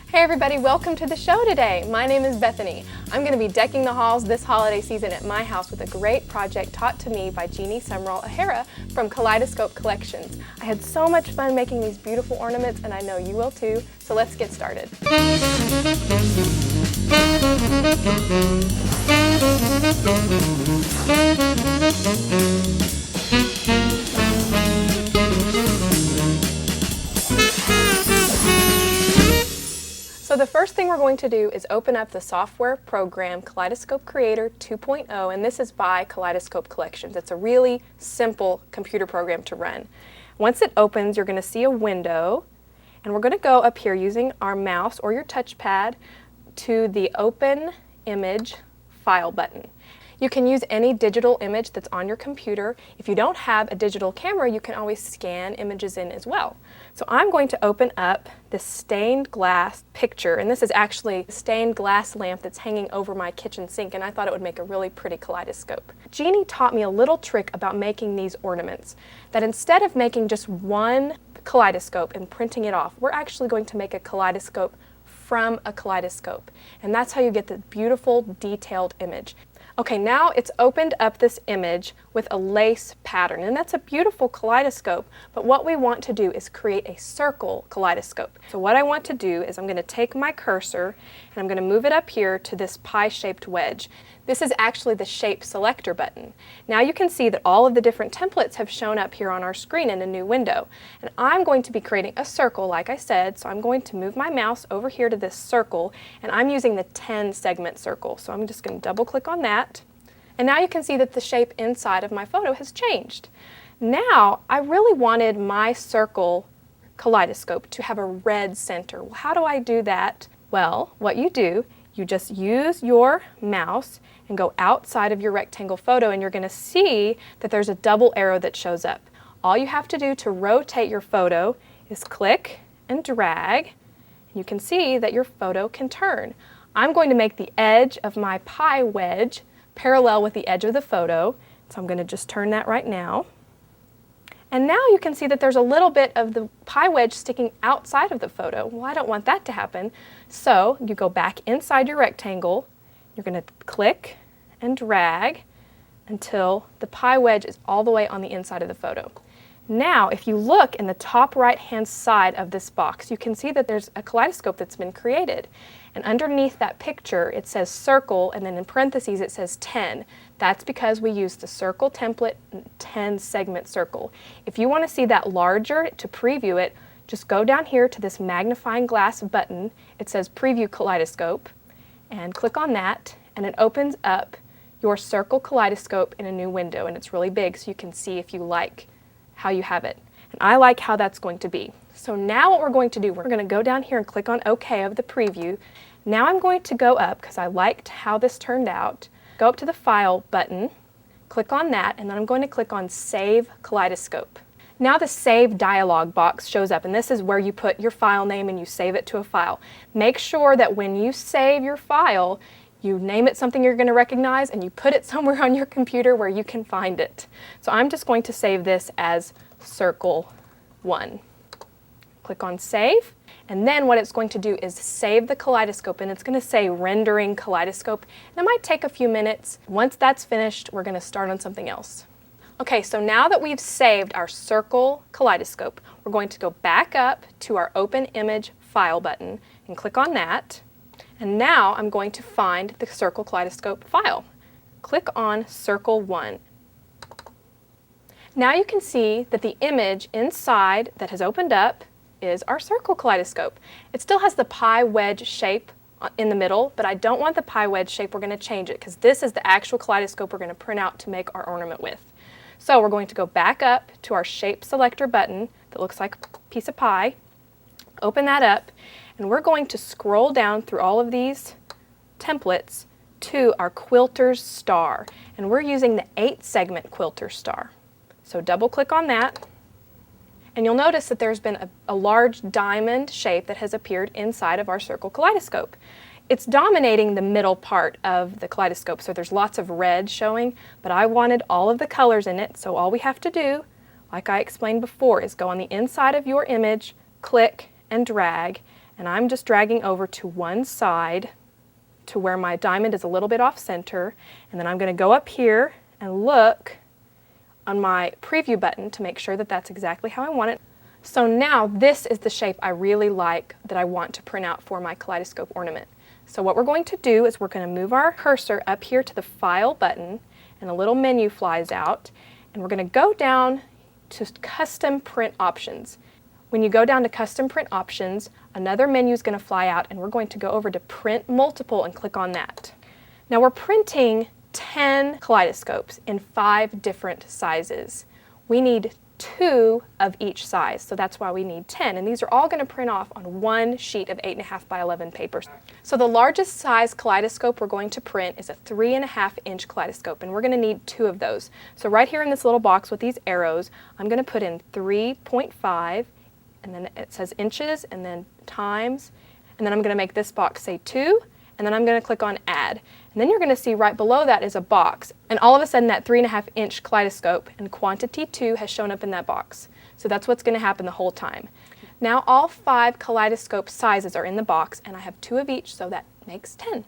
Hey everybody, welcome to the show today. My name is Bethany. I'm going to be decking the halls this holiday season at my house with a great project taught to me by Jeannie Summerall O'Hara from Kaleidoscope Collections. I had so much fun making these beautiful ornaments and I know you will too, so let's get started. So the first thing we're going to do is open up the software program Kaleidoscope Kreator 2.0, and this is by Kaleidoscope Collections. It's a really simple computer program to run. Once it opens, you're going to see a window, and we're going to go up here using our mouse or your touchpad to the Open Image File button. You can use any digital image that's on your computer. If you don't have a digital camera, you can always scan images in as well. So I'm going to open up this stained glass picture, and this is actually a stained glass lamp that's hanging over my kitchen sink, and I thought it would make a really pretty kaleidoscope. Jeannie taught me a little trick about making these ornaments, that instead of making just one kaleidoscope and printing it off, we're actually going to make a kaleidoscope from a kaleidoscope, and that's how you get the beautiful detailed image. Okay, now it's opened up this image with a lace pattern, and that's a beautiful kaleidoscope, but what we want to do is create a circle kaleidoscope. So what I want to do is I'm going to take my cursor and I'm going to move it up here to this pie-shaped wedge. This is actually the shape selector button. Now you can see that all of the different templates have shown up here on our screen in a new window. And I'm going to be creating a circle, like I said, so I'm going to move my mouse over here to this circle, and I'm using the 10 segment circle. So I'm just going to double click on that. And now you can see that the shape inside of my photo has changed. Now, I really wanted my circle kaleidoscope to have a red center. Well, how do I do that? Well, what you do, you just use your mouse and go outside of your rectangle photo, and you're going to see that there's a double arrow that shows up. All you have to do to rotate your photo is click and drag, and you can see that your photo can turn. I'm going to make the edge of my pie wedge parallel with the edge of the photo, so I'm going to just turn that right now. And now you can see that there's a little bit of the pie wedge sticking outside of the photo. Well, I don't want that to happen. So you go back inside your rectangle, you're going to click and drag until the pie wedge is all the way on the inside of the photo. Now, if you look in the top right-hand side of this box, you can see that there's a kaleidoscope that's been created. And underneath that picture, it says circle, and then in parentheses it says 10. That's because we used the circle template 10 segment circle. If you want to see that larger to preview it, just go down here to this magnifying glass button. It says Preview Kaleidoscope, and click on that, and it opens up your circle kaleidoscope in a new window, and it's really big so you can see if you like how you have it. And I like how that's going to be. So now what we're going to do, we're going to go down here and click on OK of the preview. Now I'm going to go up, because I liked how this turned out, go up to the File button, click on that, and then I'm going to click on Save Kaleidoscope. Now the Save dialog box shows up, and this is where you put your file name and you save it to a file. Make sure that when you save your file, you name it something you're going to recognize and you put it somewhere on your computer where you can find it. So I'm just going to save this as Circle 1. Click on Save, and then what it's going to do is save the kaleidoscope, and it's going to say Rendering Kaleidoscope, and it might take a few minutes. Once that's finished, we're going to start on something else. Okay, so now that we've saved our circle kaleidoscope, we're going to go back up to our Open Image File button and click on that. And now I'm going to find the circle kaleidoscope file. Click on Circle 1. Now you can see that the image inside that has opened up is our circle kaleidoscope. It still has the pie wedge shape in the middle, but I don't want the pie wedge shape. We're going to change it because this is the actual kaleidoscope we're going to print out to make our ornament with. So we're going to go back up to our shape selector button that looks like a piece of pie, open that up, and we're going to scroll down through all of these templates to our quilter's star, and we're using the 8 segment quilter star. So double click on that, and you'll notice that there's been a large diamond shape that has appeared inside of our circle kaleidoscope. It's dominating the middle part of the kaleidoscope, so there's lots of red showing, but I wanted all of the colors in it, so all we have to do, like I explained before, is go on the inside of your image, click and drag, and I'm just dragging over to one side to where my diamond is a little bit off center, and then I'm going to go up here and look on my preview button to make sure that that's exactly how I want it. So now this is the shape I really like that I want to print out for my kaleidoscope ornament. So what we're going to do is we're going to move our cursor up here to the File button, and a little menu flies out, and we're going to go down to Custom Print Options. When you go down to Custom Print Options, another menu is going to fly out, and we're going to go over to Print Multiple and click on that. Now we're printing 10 kaleidoscopes in 5 different sizes. We need 2 of each size, so that's why we need 10, and these are all going to print off on one sheet of 8.5 by 11 paper. So the largest size kaleidoscope we're going to print is a 3.5-inch kaleidoscope, and we're going to need 2 of those. So right here in this little box with these arrows, I'm going to put in 3.5, and then it says inches, and then times, and then I'm going to make this box say 2, and then I'm going to click on Add. And then you're going to see right below that is a box, and all of a sudden that 3.5-inch kaleidoscope and quantity 2 has shown up in that box. So that's what's going to happen the whole time. Now all 5 kaleidoscope sizes are in the box, and I have 2 of each, so that makes 10.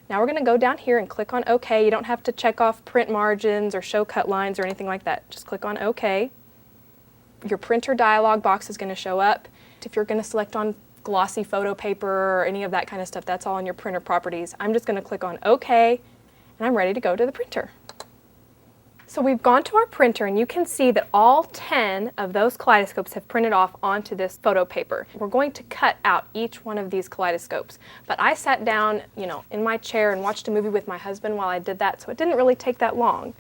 Now we're going to go down here and click on OK. You don't have to check off print margins or show cut lines or anything like that. Just click on OK. Your printer dialog box is going to show up. If you're going to select on glossy photo paper or any of that kind of stuff, that's all in your printer properties. I'm just going to click on OK, and I'm ready to go to the printer. So we've gone to our printer, and you can see that all 10 of those kaleidoscopes have printed off onto this photo paper. We're going to cut out each one of these kaleidoscopes, but I sat down, in my chair and watched a movie with my husband while I did that, so it didn't really take that long.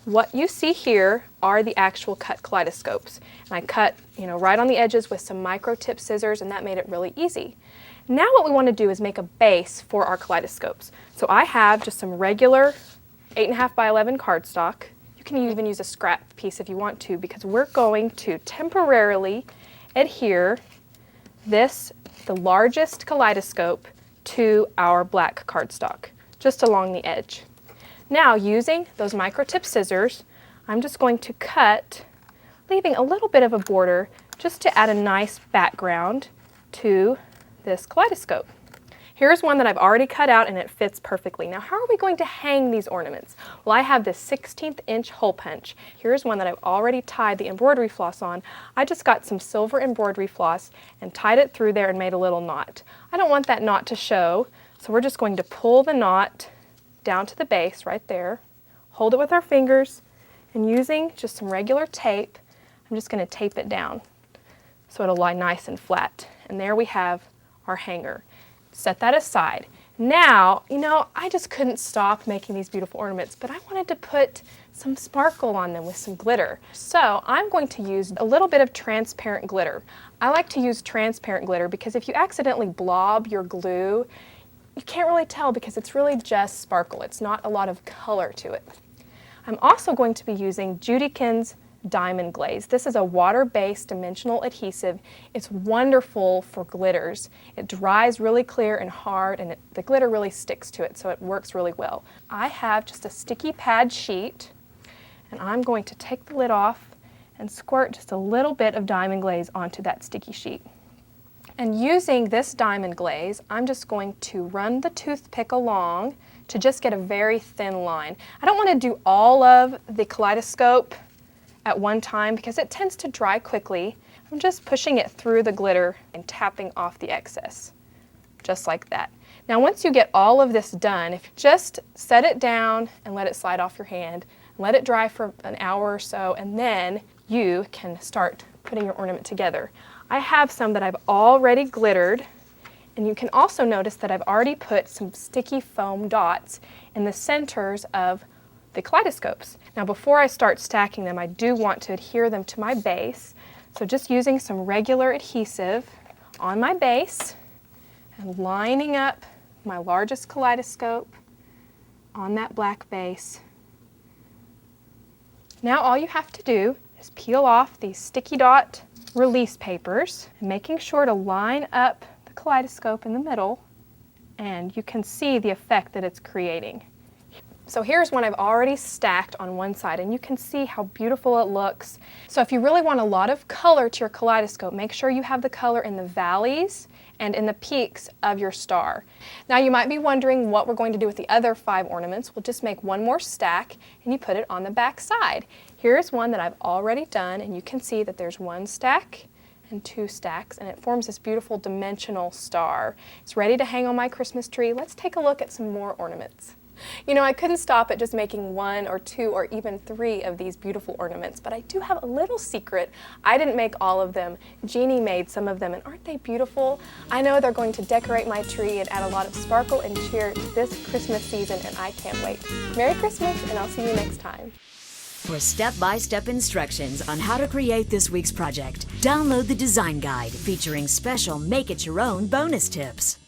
What you see here are the actual cut kaleidoscopes. And I cut, right on the edges with some micro tip scissors, and that made it really easy. Now what we want to do is make a base for our kaleidoscopes. So I have just some regular 8.5 by 11 cardstock. You can even use a scrap piece if you want to, because we're going to temporarily adhere the largest kaleidoscope to our black cardstock, just along the edge. Now, using those micro tip scissors, I'm just going to cut, leaving a little bit of a border just to add a nice background to this kaleidoscope. Here's one that I've already cut out, and it fits perfectly. Now, how are we going to hang these ornaments? Well, I have this 16th-inch hole punch. Here's one that I've already tied the embroidery floss on. I just got some silver embroidery floss and tied it through there and made a little knot. I don't want that knot to show, so we're just going to pull the knot down to the base right there, hold it with our fingers, and using just some regular tape, I'm just going to tape it down so it'll lie nice and flat. And there we have our hanger. Set that aside. Now, I just couldn't stop making these beautiful ornaments, but I wanted to put some sparkle on them with some glitter. So I'm going to use a little bit of transparent glitter. I like to use transparent glitter because if you accidentally blob your glue, you can't really tell because it's really just sparkle. It's not a lot of color to it. I'm also going to be using JudiKins Diamond Glaze. This is a water-based dimensional adhesive. It's wonderful for glitters. It dries really clear and hard, and the glitter really sticks to it, so it works really well. I have just a sticky pad sheet, and I'm going to take the lid off and squirt just a little bit of diamond glaze onto that sticky sheet. And using this diamond glaze, I'm just going to run the toothpick along to just get a very thin line. I don't want to do all of the kaleidoscope at one time because it tends to dry quickly. I'm just pushing it through the glitter and tapping off the excess, just like that. Now once you get all of this done, if you just set it down and let it slide off your hand, let it dry for an hour or so, and then you can start putting your ornament together. I have some that I've already glittered, and you can also notice that I've already put some sticky foam dots in the centers of the kaleidoscopes. Now before I start stacking them, I do want to adhere them to my base. So just using some regular adhesive on my base and lining up my largest kaleidoscope on that black base. Now all you have to do is peel off these sticky dot release papers, and making sure to line up the kaleidoscope in the middle, and you can see the effect that it's creating. So here's one I've already stacked on one side, and you can see how beautiful it looks. So if you really want a lot of color to your kaleidoscope, make sure you have the color in the valleys and in the peaks of your star. Now you might be wondering what we're going to do with the other 5 ornaments. We'll just make one more stack and you put it on the back side. Here's one that I've already done, and you can see that there's 1 stack and 2 stacks, and it forms this beautiful dimensional star. It's ready to hang on my Christmas tree. Let's take a look at some more ornaments. You know, I couldn't stop at just making 1 or 2 or even 3 of these beautiful ornaments, but I do have a little secret. I didn't make all of them. Jeannie made some of them, and aren't they beautiful? I know they're going to decorate my tree and add a lot of sparkle and cheer to this Christmas season, and I can't wait. Merry Christmas, and I'll see you next time. For step-by-step instructions on how to create this week's project, download the design guide featuring special make-it-your-own bonus tips.